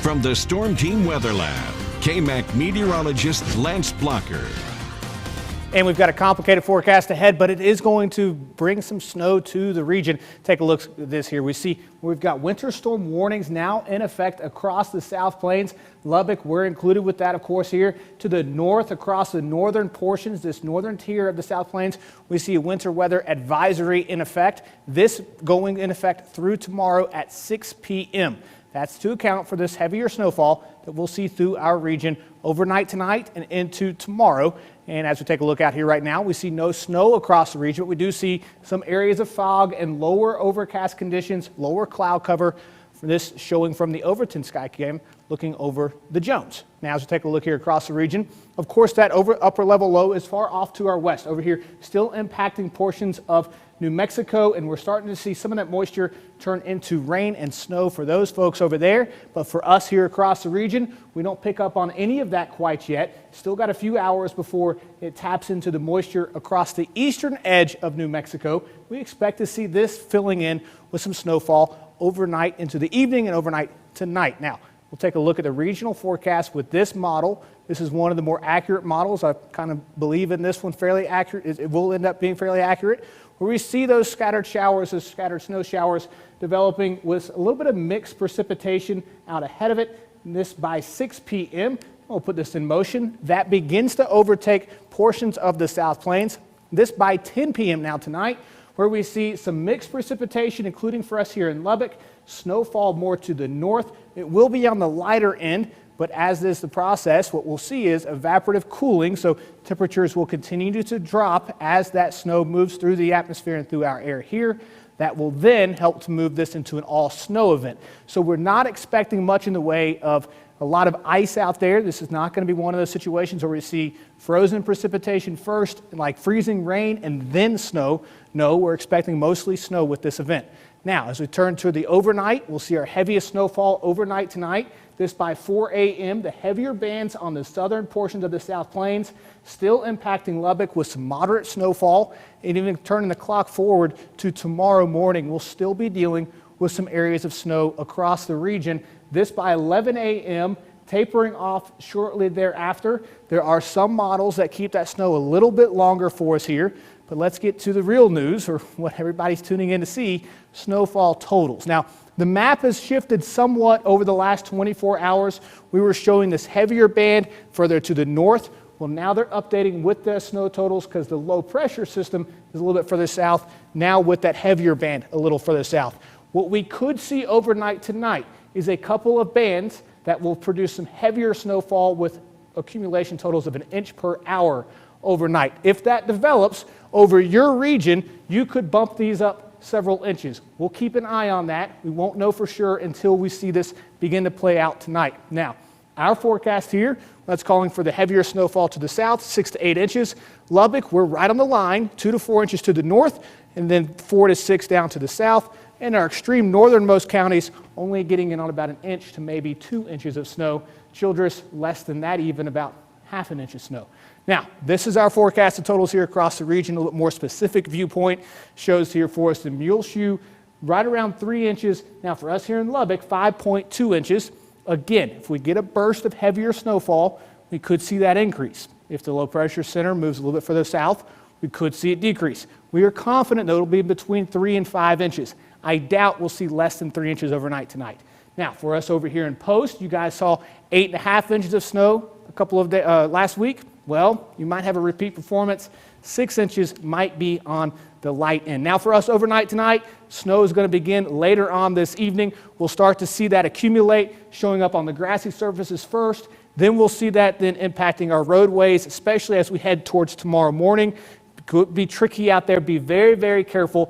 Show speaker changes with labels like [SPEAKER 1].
[SPEAKER 1] From the Storm Team Weather Lab, KMAC meteorologist Lance Blocker.
[SPEAKER 2] And we've got a complicated forecast ahead, but it is going to bring some snow to the region. Take a look at this here. We've got winter storm warnings now in effect across the South Plains. Lubbock, we're included with that, of course, here to the north across the northern portions, this northern tier of the South Plains. We see a winter weather advisory in effect. This going in effect through tomorrow at 6 p.m. That's to account for this heavier snowfall that we'll see through our region overnight tonight and into tomorrow. And as we take a look out here right now, we see no snow across the region, but we do see some areas of fog and lower overcast conditions, lower cloud cover. For this showing from the Overton Skycam looking over the Jones. Now as we take a look here across the region, of course that upper level low is far off to our west. Over here still impacting portions of New Mexico, and we're starting to see some of that moisture turn into rain and snow for those folks over there. But for us here across the region, we don't pick up on any of that quite yet. Still got a few hours before it taps into the moisture across the eastern edge of New Mexico. We expect to see this filling in with some snowfall overnight into the evening and overnight tonight. Now, we'll take a look at the regional forecast with this model. This is one of the more accurate models. I kind of believe in this one fairly accurate. It will end up being fairly accurate. Where we see those scattered showers, those scattered snow showers developing with a little bit of mixed precipitation out ahead of it. And this by 6 p.m. We'll put this in motion. That begins to overtake portions of the South Plains. This by 10 p.m. now tonight, where we see some mixed precipitation, including for us here in Lubbock. Snowfall more to the north. It will be on the lighter end, but as this is the process, what we'll see is evaporative cooling, so temperatures will continue to drop as that snow moves through the atmosphere and through our air here. That will then help to move this into an all-snow event. So we're not expecting much in the way of a lot of ice out there. This is not going to be one of those situations where we see frozen precipitation first, like freezing rain and then snow. No, we're expecting mostly snow with this event. Now, as we turn to the overnight, we'll see our heaviest snowfall overnight tonight. This by 4 a.m. The heavier bands on the southern portions of the South Plains still impacting Lubbock with some moderate snowfall. And even turning the clock forward to tomorrow morning, we'll still be dealing with some areas of snow across the region. This by 11 a.m., tapering off shortly thereafter. There are some models that keep that snow a little bit longer for us here. But let's get to the real news, or what everybody's tuning in to see, snowfall totals. Now, the map has shifted somewhat over the last 24 hours. We were showing this heavier band further to the north. Well, now they're updating with the snow totals because the low pressure system is a little bit further south, now with that heavier band a little further south. What we could see overnight tonight is a couple of bands that will produce some heavier snowfall with accumulation totals of 1 inch per hour overnight. If that develops over your region, you could bump these up several inches. We'll keep an eye on that. We won't know for sure until we see this begin to play out tonight. Now, our forecast here, that's calling for the heavier snowfall to the south, 6 to 8 inches. Lubbock, we're right on the line, 2 to 4 inches to the north, and then 4 to 6 down to the south. And our extreme northernmost counties only getting in on about 1 inch to maybe 2 inches of snow. Childress, less than that, even about ½ inch of snow. Now, this is our forecasted totals here across the region. A little more specific viewpoint shows here for us in Muleshoe, right around 3 inches. Now, for us here in Lubbock, 5.2 inches. Again, if we get a burst of heavier snowfall, we could see that increase. If the low pressure center moves a little bit further south, we could see it decrease. We are confident that it'll be between 3 and 5 inches. I doubt we'll see less than 3 inches overnight tonight. Now, for us over here in Post, you guys saw 8.5 inches of snow a couple of days last week. Well, you might have a repeat performance. 6 inches might be on the light end. Now for us overnight tonight, snow is going to begin later on this evening. We'll start to see that accumulate, showing up on the grassy surfaces first. Then we'll see that then impacting our roadways, especially as we head towards tomorrow morning. It could be tricky out there. Be very, very careful